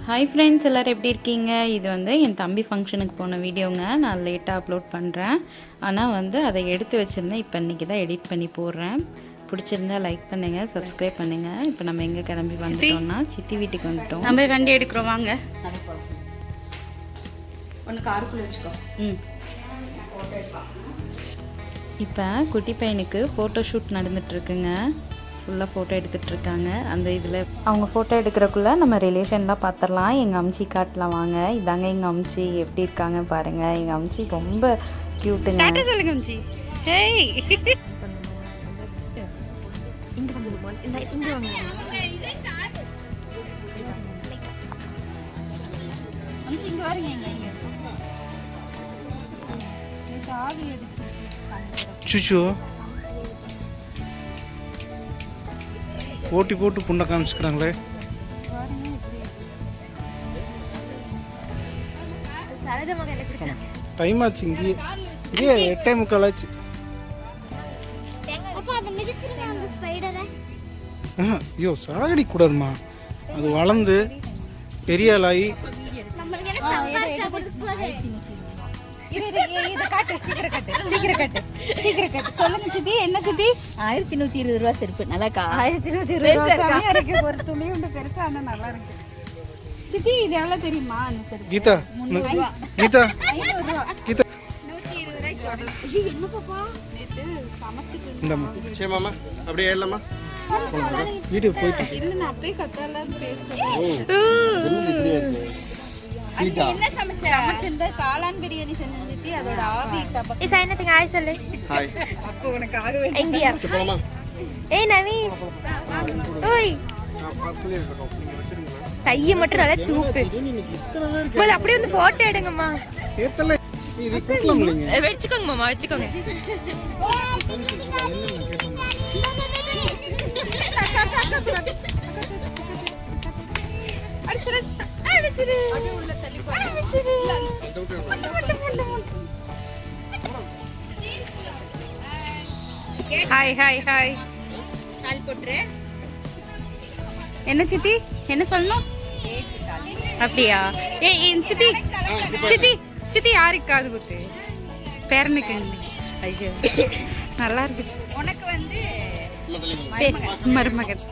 Hi friends, எல்லோரும் எப்படி இருக்கீங்க? இது வந்து என் தம்பி ஃபங்க்ஷனுக்கு போன வீடியோங்க. நான் லேட்டாக அப்லோட் பண்ணுறேன். ஆனால் வந்து அதை எடுத்து வச்சுருந்தேன். இப்போ இன்றைக்கி தான் எடிட் பண்ணி போடுறேன். பிடிச்சிருந்தா லைக் பண்ணுங்கள், சப்ஸ்கிரைப் பண்ணுங்கள். இப்போ நம்ம எங்கே கிளம்பி வந்துட்டோம்னா சித்தி வீட்டுக்கு வந்துட்டோம். நம்ம வண்டி எடுக்கிறோம் வாங்க. ஒன்று காருக்குள்ளே வச்சுக்கோ. இப்போ குட்டி பையனுக்கு ஃபோட்டோ ஷூட் நடந்துகிட்ருக்குங்க. ஃபுல்லாக ஃபோட்டோ எடுத்துகிட்ருக்காங்க. அந்த இதில் அவங்க ஃபோட்டோ எடுக்கிறக்குள்ளே நம்ம ரிலேஷன்லாம் பார்த்துடலாம். எங்கள் அம்ச்சி காட்டலாம் வாங்க. இதாங்க எங்கள் அம்ச்சி எப்படி இருக்காங்க பாருங்கள். எங்கள் அம்ச்சி ரொம்ப க்யூட்டுங்க. சொல்லுங்க அம்ச்சி. ஹேய் இங்கே வாங்க, இங்கே வாங்க. இங்கே வரீங்க. சுச்சு போட்டி போட்டு புண்ணை காமிச்சுக்கிறாங்களே. டைம் ஆச்சு. இங்கே 8:45 ஆச்சு. ஐயோ சாகடி கூடாதுமா. அது வளர்ந்து பெரிய ஆளாகி சொல்லுங்க சித்தி, என்ன சித்தி? 1120 ரூபா செருப்பு நல்லாக்கா? 1120 இருக்கு. ஒரு துளி உண்டு பெருசா, ஆனா நல்லா இருக்கு சித்தி. இது எவ்வளவு தெரியுமா? கீதா கீதா கீதா என்ன பாப்பா நேத்து சமைச்சிட்டு இந்தம்மா சேமாமா அப்படியே ஏறலாமா? வீடியோ போயிட்டு இல்ல, நான் அப்பயே கத்தாலாம் பேசுறேன். என்ன சமைச்ச? காளான் பிரியாணி செஞ்சேன் சித்தி. அதோட ஆவி டப்பா. சைனத்துக்கு ஹாய் சொல்லு. ஹாய். அப்போ உனக்காக வேண்டி இந்தியா. போலாமா? ஏய் நவீஸ், ஓய் கையை மட்டும் நல்லா சூப்பு போல. அப்படியே வந்து போட்டோ எடுங்கம்மா. ஏத்தல இது குக்கலாம் இல்லைங்க. வெச்சுக்கோங்க மாமா, வெச்சுக்கோங்க. Hi hi hi. கால் போட்டுரு. என்ன சித்தி, என்ன சொல்லணும்? அப்படியா? ஏய் சித்தி சித்தி சித்தி யாருக்கு காது குத்து? பேரனுக்கு. ஐயோ நல்லா இருக்கு. உனக்கு வந்து மருமகன்.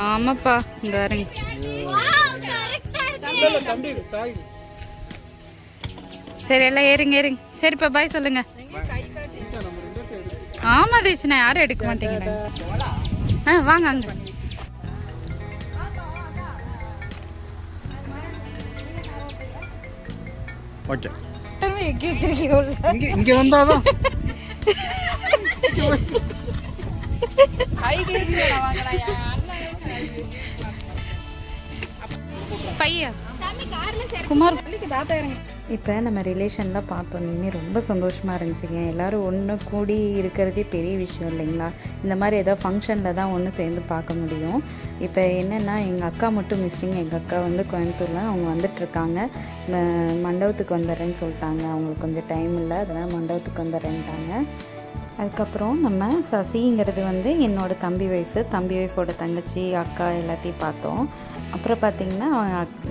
ஆமாப்பா, இந்த வரேங்க. சரி எல்லாம் ஏறுங்க ஏறுங்க. சரிப்பா பாய் சொல்லுங்க. ஆமா தேஷ்னா யாரும் எடுக்க மாட்டேங்கிறாங்க. வாங்க அங்க. ஓகே. எக்கி வச்சிருக்கீங்க. இங்க வந்தாதான் பையா குமார் இப்போ நம்ம ரிலேஷனில் பார்த்தோன்னே ரொம்ப சந்தோஷமாக இருந்துச்சுங்க. எல்லோரும் ஒன்று கூடி இருக்கிறதே பெரிய விஷயம் இல்லைங்களா? இந்த மாதிரி ஏதோ ஃபங்க்ஷனில் தான் ஒன்று சேர்ந்து பார்க்க முடியும். இப்போ என்னென்னா எங்கள் அக்கா மட்டும் மிஸ்ஸிங். எங்கள் அக்கா வந்து கோயம்புத்தூரில் அவங்க வந்துட்டுருக்காங்க. மண்டபத்துக்கு வந்துடுறேன்னு சொல்லிட்டாங்க. அவங்களுக்கு கொஞ்சம் டைம் இல்லை, அதனால் மண்டபத்துக்கு வந்துடுறேன்ட்டாங்க. அதுக்கப்புறம் நம்ம சசிங்கிறது வந்து என்னோடய தம்பி ஒய்ஃபோட தங்கச்சி அக்கா எல்லாத்தையும் பார்த்தோம். அப்புறம் பார்த்தீங்கன்னா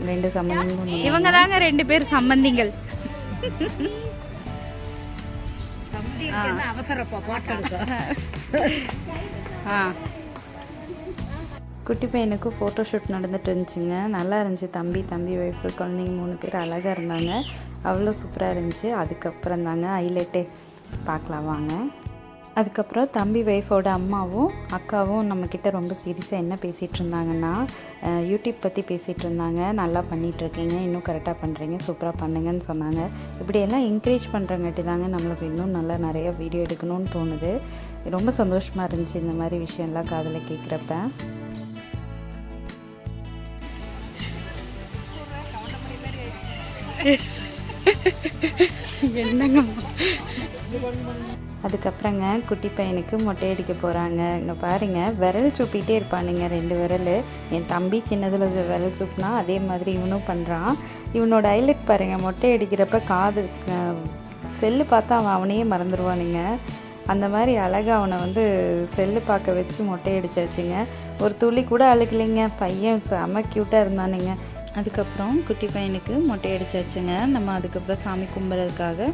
ரெண்டு சம்பந்தியும். இவங்க தாங்க 2 பேர் சம்பந்திகள். அவசரப்பா போட்டோ எடுக்க. குட்டி பையனுக்கு ஃபோட்டோ ஷூட் நடந்துட்டு இருந்துச்சுங்க. நல்லா இருந்துச்சு. தம்பி ஒய்ஃபு குழந்தைங்க 3 பேர் அழகாக இருந்தாங்க. அவ்வளோ சூப்பராக இருந்துச்சு. அதுக்கப்புறம் தாங்க ஹைலைட்டே பார்க்கலாம் வாங்க. அதுக்கப்புறம் தம்பி ஒய்ஃபோட அம்மாவும் அக்காவும் நம்மக்கிட்ட ரொம்ப சீரியஸாக என்ன பேசிகிட்டு இருந்தாங்கன்னா, யூடியூப் பற்றி பேசிகிட்டு இருந்தாங்க. நல்லா பண்ணிகிட்ருக்கீங்க, இன்னும் கரெக்டாக பண்ணுறீங்க, சூப்பராக பண்ணுங்கன்னு சொன்னாங்க. இப்படியெல்லாம் என்கரேஜ் பண்ணுறங்காட்டி தாங்க நம்மளுக்கு இன்னும் நல்லா நிறையா வீடியோ எடுக்கணும்னு தோணுது. ரொம்ப சந்தோஷமாக இருந்துச்சு இந்த மாதிரி விஷயம்லாம் காதில் கேட்குறப்ப. என்னங்கம்மா. அதுக்கப்புறங்க குட்டி பையனுக்கு மொட்டை அடிக்க போகிறாங்க. இங்கே பாருங்கள், விரல் சூப்பிகிட்டே இருப்பானுங்க 2 விரல். என் தம்பி சின்னதில் விரல் சூப்புனா அதே மாதிரி இவனும் பண்ணுறான். இவனோட ஹைலைட் பாருங்கள், மொட்டை அடிக்கிறப்ப காது செல்லு பார்த்தா அவன் அவனையே மறந்துடுவானுங்க. அந்த மாதிரி அழகாக அவனை வந்து செல்லு பார்க்க வச்சு மொட்டை அடிச்சாச்சுங்க. ஒரு துளி கூட அழுகலைங்க. பையன் செம்ம க்யூட்டாக இருந்தானுங்க. அதுக்கப்புறம் குட்டி பையனுக்கு மொட்டை அடிச்சாச்சுங்க. நம்ம அதுக்கப்புறம் சாமி கும்பிட்றதுக்காக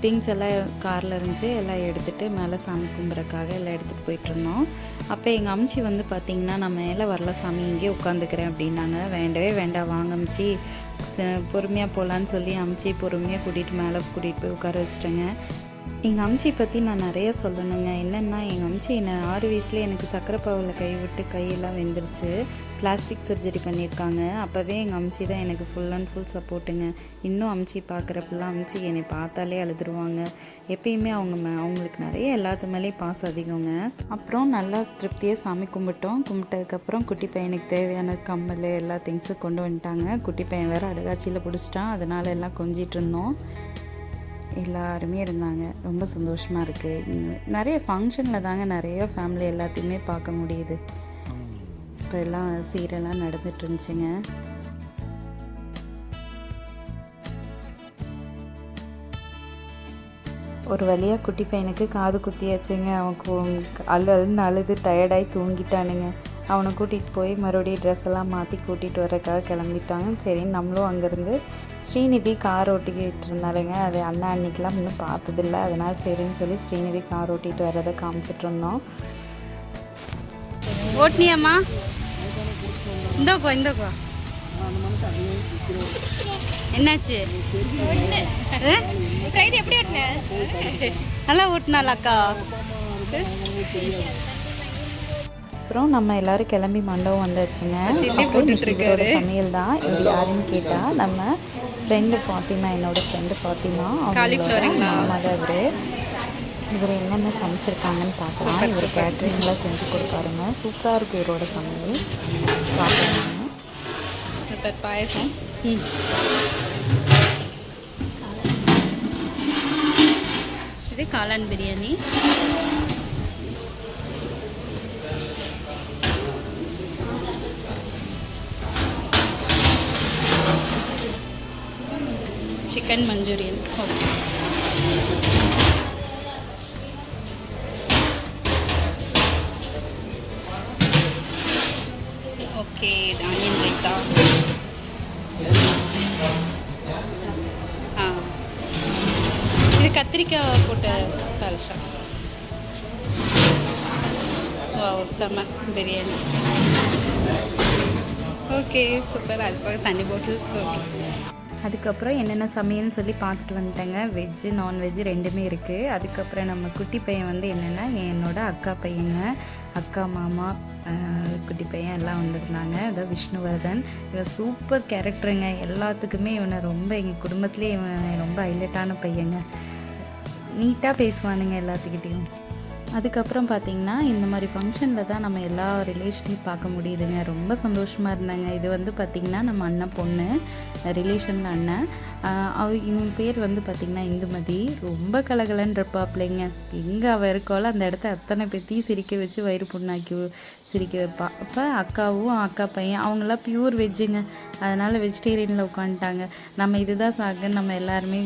திங்ஸ் எல்லாம் காரில் இருந்துச்சு, எல்லாம் எடுத்துகிட்டு மேலே சாமி கும்பிட்றதுக்காக எல்லாம் எடுத்துகிட்டு போயிட்டுருந்தோம். அப்போ எங்கள் அம்ச்சி வந்து பார்த்திங்கன்னா, நான் மேலே வரல சாமி, இங்கே உட்காந்துக்கிறேன் அப்படின்னாங்க. வேண்டவே வேண்டாம், வாங்க அம்ச்சி, பொறுமையாக போகலான்னு சொல்லி அம்ச்சி பொறுமையாக கூட்டிகிட்டு மேலே கூட்டிகிட்டு போய் உட்கார வச்சிட்டேங்க. எங்கள் அம்ச்சி பற்றி நான் நிறைய சொல்லணுங்க. என்னென்னா, எங்கள் அம்ச்சி என்னை 6 வயசுலேயே எனக்கு சக்கரை பாவில் கை விட்டு கையெல்லாம் வெந்துருச்சு. பிளாஸ்டிக் சர்ஜரி பண்ணியிருக்காங்க. அப்போவே எங்கள் அம்ச்சி தான் எனக்கு ஃபுல் அண்ட் ஃபுல் சப்போர்ட்டுங்க. இன்னும் அம்ச்சி பார்க்குறப்பெல்லாம் அம்ச்சி என்னை பார்த்தாலே அழுதுருவாங்க. எப்பயுமே அவங்களுக்கு நிறைய எல்லாத்து மேலேயும் பாசம் அதிகங்க. அப்புறம் நல்லா திருப்தியாக சாமி கும்பிட்டோம். கும்பிட்டதுக்கப்புறம் குட்டி பையனுக்கு தேவையான கம்மல் எல்லா திங்ஸும் கொண்டு வந்துட்டாங்க. குட்டி பையன் வேறு அழுகாச்சியில் பிடிச்சிட்டான். அதனால் எல்லாம் கொஞ்சிட்டு இருந்தோம். எல்லாருமே இருந்தாங்க. ரொம்ப சந்தோஷமாக இருக்குது. நிறைய ஃபங்க்ஷனில் தாங்க நிறைய ஃபேமிலி எல்லாத்தையுமே பார்க்க முடியுது. இப்போ எல்லாம் சீரெல்லாம் நடந்துட்டு இருந்துச்சுங்க. ஒரு வழியாக குட்டி பையனுக்கு காது குத்தியாச்சுங்க. அவன் அழுது டயர்டாகி தூங்கிட்டானுங்க. அவனை கூட்டிகிட்டு போய் மறுபடியும் ட்ரெஸ் எல்லாம் மாற்றி கூட்டிகிட்டு வரக்காக கிளம்பிட்டாங்க. சரி, நம்மளும் அங்கேருந்து ஸ்ரீநிதி கார் ஓட்டிக்கிட்டு இருந்தாலுங்க. அது அண்ணா அன்னைக்கெலாம் இன்னும் பார்த்ததில்ல. அதனால் சரின்னு சொல்லி ஸ்ரீநிதி கார் ஓட்டிகிட்டு வரதை காமிச்சிட்டு இருந்தோம். ஓட்டினியாம்மா? இந்தோக்கோ என்னாச்சு? எப்படி ஓட்டின? நல்லா ஓட்டினாலாக்கா? அப்புறம் நம்ம எல்லோரும் கிளம்பி மண்டபம் வந்தாச்சுங்க. இவரோட சமையல் தான். இது யாருன்னு கேட்டால் நம்ம ஃப்ரெண்டு ஃபாத்திமா, என்னோடய ஃப்ரெண்டு ஃபாத்திமா, அவங்க மாமா தான் இவர் என்னென்ன சமைச்சிருக்காங்கன்னு பார்க்கலாம். இவர் கேட்ரிங்லாம் செஞ்சு கொடுப்பாருங்க. சூப்பராக இருக்கும் இவரோட சமையல். பார்க்கலாம். பாயசம், இது காளான் biryani, chicken Manchurian. Okay, onion raita. இது கத்திரிக்காய் போட்ட தால்ஷா. வாவ், செம்ம பிரியாணி. Okay, super. அது போக தண்ணி போட்டு. அதுக்கப்புறம் என்னென்ன சமையல்னு சொல்லி பார்த்துட்டு வந்துட்டேங்க. வெஜ்ஜு நான்வெஜ்ஜு ரெண்டுமே இருக்குது. அதுக்கப்புறம் நம்ம குட்டி பையன் வந்து என்னென்னா, என்னோடய அக்கா பையங்க, அக்கா மாமா குட்டி பையன் எல்லாம் வந்திருந்தாங்க. அதான் விஷ்ணுவர்தன். இவன் சூப்பர் கேரக்டருங்க. எல்லாத்துக்குமே இவனை ரொம்ப, எங்கள் குடும்பத்துலேயே இவன் ரொம்ப ஹைலைட்டான பையங்க. நீட்டாக பேசுவானுங்க எல்லாத்துக்கிட்டேயும். அதுக்கப்புறம் பார்த்திங்கன்னா, இந்த மாதிரி ஃபங்க்ஷனில் தான் நம்ம எல்லா ரிலேஷனையும் பார்க்க முடியுதுங்க. ரொம்ப சந்தோஷமாக இருந்தாங்க. இது வந்து பார்த்திங்கன்னா நம்ம அண்ணன் பொண்ணு, ரிலேஷனில் அண்ணன். இவன் பேர் வந்து பார்த்திங்கன்னா இந்துமதி. ரொம்ப கலகலன்னு இருப்பாப்பிள்ளைங்க. எங்கே அவள் இருக்காளோ அந்த இடத்த அத்தனை பேத்தையும் சிரிக்க வச்சு வயிறு புண்ணாக்கி சிரிக்க வைப்பா. அப்போ அக்காவும் அக்கா பையன் அவங்களாம் ப்யூர் வெஜ்ஜுங்க. அதனால் வெஜிடேரியனில் உட்காந்துட்டாங்க. நம்ம இதுதான் சாகுன்னு நம்ம எல்லாருமே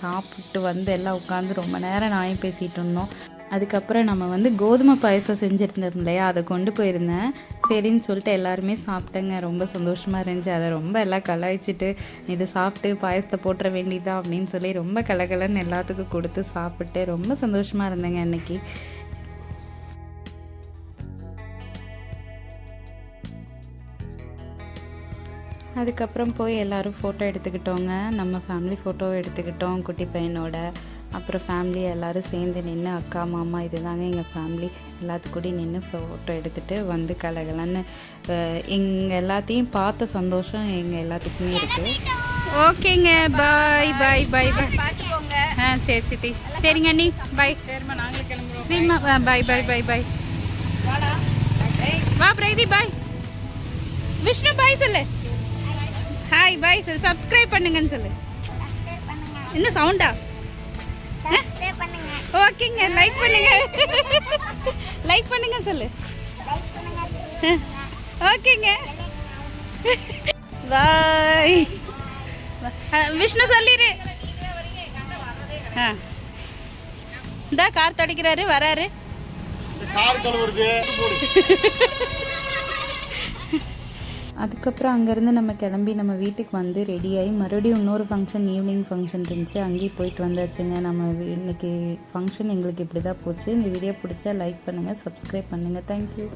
சாப்பிட்டு வந்து எல்லாம் உட்காந்து ரொம்ப நேரம் நாயும் பேசிகிட்டு இருந்தோம். அதுக்கப்புறம் நம்ம வந்து கோதுமை பாயசம் செஞ்சுருந்தோம் இல்லையா, அதை கொண்டு போயிருந்தேன். சரின்னு சொல்லிட்டு எல்லாருமே சாப்பிட்டேங்க. ரொம்ப சந்தோஷமாக இருந்துச்சு. அதை ரொம்ப எல்லாம் கலாய்ச்சிட்டு, இது சாப்பிட்டு பாயசத்தை போட்டுற வேண்டியதான் அப்படின்னு சொல்லி ரொம்ப கலகலன்னு எல்லாத்துக்கும் கொடுத்து சாப்பிட்டு ரொம்ப சந்தோஷமாக இருந்தேங்க அன்னைக்கு. அதுக்கப்புறம் போய் எல்லோரும் ஃபோட்டோ எடுத்துக்கிட்டோங்க. நம்ம ஃபேமிலி ஃபோட்டோவை எடுத்துக்கிட்டோம் குட்டி பையனோட. அப்புறம் ஃபேமிலி எல்லோரும் சேர்ந்து நின்று, அக்கா மாமா இதுதாங்க எங்கள் ஃபேமிலி, எல்லாத்துக்கூடையும் நின்று ஃபோட்டோ எடுத்துகிட்டு வந்து கலகலன்னு எங்கள் எல்லாத்தையும் பார்த்த சந்தோஷம் எங்கள் எல்லாத்துக்குமே இருக்குது. ஓகேங்க, பாய் பாய் பாய் பாய். சரி சித்தி. சரிங்க அண்ணி, பாய். சரிம்மா, நாங்களே கிளம்புறோம். சரிம்மா, பாய் பாய் பாய் பாய். வா பிரகதி, பாய். விஷ்ணு, பாய் சொல்லு. ஹாய், பாய் சொல்லு. சப்ஸ்கிரைப் பண்ணுங்கன்னு சொல்லு. என்ன சவுண்டா? ஓகேங்க, லைக் பண்ணுங்க. லைக் பண்ணுங்க சொல்லு. ஓகேங்க, பாய். விஷ்ணு சொல்லிடு. இந்த கார் துடைக்கிறாரு வராரு. கார் கழுவுறது அதுக்கப்புறம் அங்கேருந்து நம்ம கிளம்பி நம்ம வீட்டுக்கு வந்து ரெடியாகி மறுபடியும் இன்னொரு ஃபங்க்ஷன், ஈவினிங் ஃபங்க்ஷன் இருந்துச்சு, அங்கேயும் போயிட்டு வந்தாச்சுங்க. நம்ம இன்னைக்கு ஃபங்க்ஷன் எங்களுக்கு இப்படி தான் போச்சு. இந்த வீடியோ பிடிச்சா லைக் பண்ணுங்கள், சப்ஸ்கிரைப் பண்ணுங்கள். தேங்க்யூ.